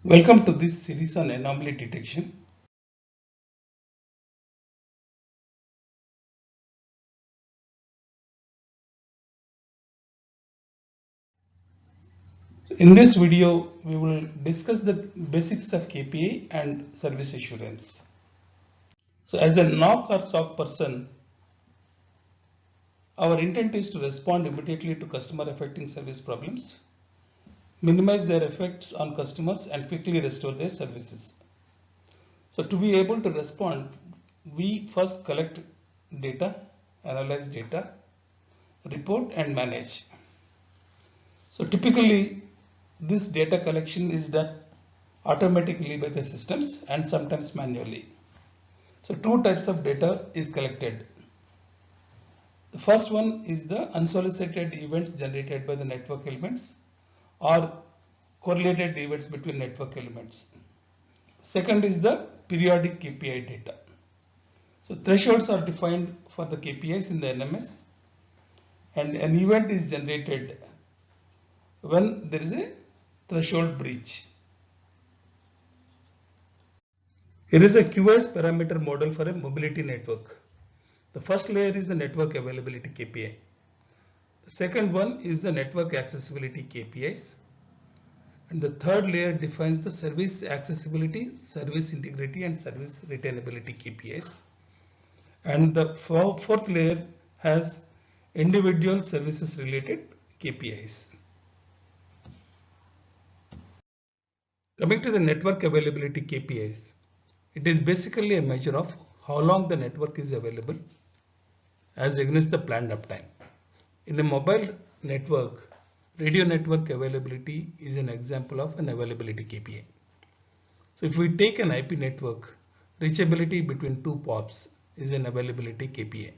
Welcome to this series on anomaly detection. In this video, we will discuss the basics of KPI and service assurance. So as a knock or SOC person, our intent is to respond immediately to customer affecting service problems, minimize their effects on customers and quickly restore their services. So to be able to respond, we first collect data, analyze data, report and manage. So typically this data collection is done automatically by the systems and sometimes manually. So two types of data is collected. The first one is the unsolicited events generated by the network elements or correlated events between network elements. Second is the periodic KPI data. So thresholds are defined for the KPIs in the NMS and an event is generated when there is a threshold breach. Here is a QoS parameter model for a mobility network. The first layer is the network availability KPI. The second one is the network accessibility KPIs. And the third layer defines the service accessibility, service integrity and service retainability KPIs. And the fourth layer has individual services related KPIs. Coming to the network availability KPIs, it is basically a measure of how long the network is available as against the planned uptime. In a mobile network, radio network availability is an example of an availability KPI. So if we take an IP network, reachability between two POPs is an availability KPI.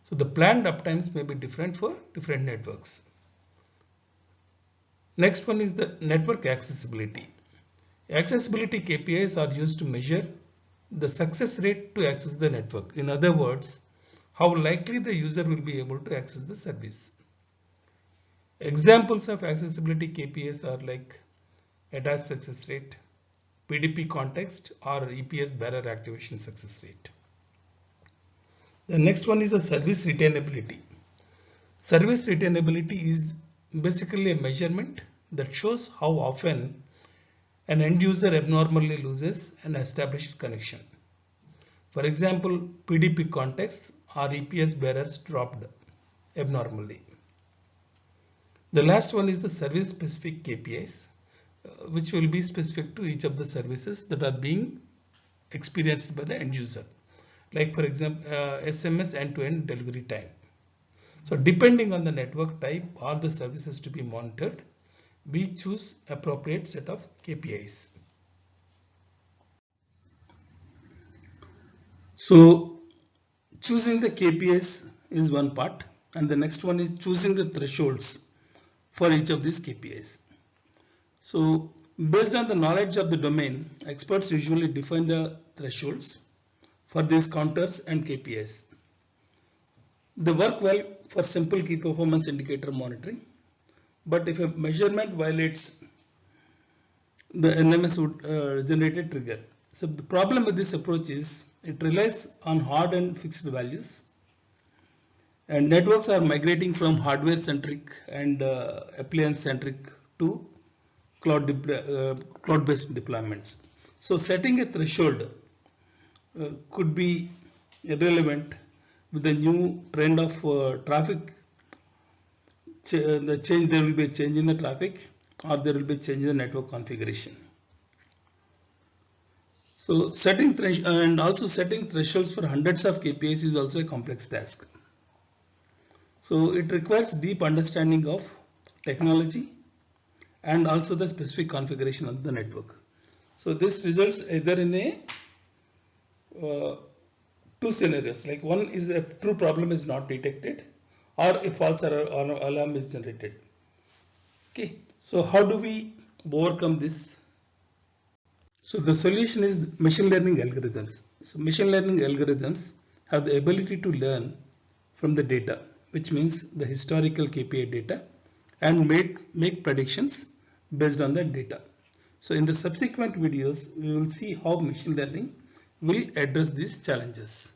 So the planned uptimes may be different for different networks. Next one is the network accessibility. Accessibility KPIs are used to measure the success rate to access the network. In other words, how likely the user will be able to access the service. Examples of accessibility KPIs are like ADAS success rate, PDP context or EPS bearer activation success rate. The next one is the service retainability. Service retainability is basically a measurement that shows how often an end user abnormally loses an established connection. For example, PDP context or EPS bearers dropped abnormally. The last one is the service specific KPIs, which will be specific to each of the services that are being experienced by the end user. Like for example, SMS end-to-end delivery time. So depending on the network type or the services to be monitored, we choose appropriate set of KPIs. So choosing the KPIs is one part, and the next one is choosing the thresholds for each of these KPIs. So based on the knowledge of the domain, experts usually define the thresholds for these counters and KPIs. They work well for simple key performance indicator monitoring, but if a measurement violates, the NMS would generate a trigger. So the problem with this approach is it relies on hard and fixed values, and networks are migrating from hardware centric and appliance centric to cloud-based deployments. So setting a threshold could be irrelevant with the new trend of traffic. There will be a change in the traffic, or there will be a change in the network configuration. So setting thresholds for hundreds of KPIs is also a complex task. So it requires deep understanding of technology and also the specific configuration of the network. So this results either in a two scenarios, like one is a true problem is not detected or a false alarm is generated. Okay, so how do we overcome this? So the solution is machine learning algorithms. So machine learning algorithms have the ability to learn from the data, which means the historical KPI data, and make predictions based on that data. So in the subsequent videos, we will see how machine learning will address these challenges.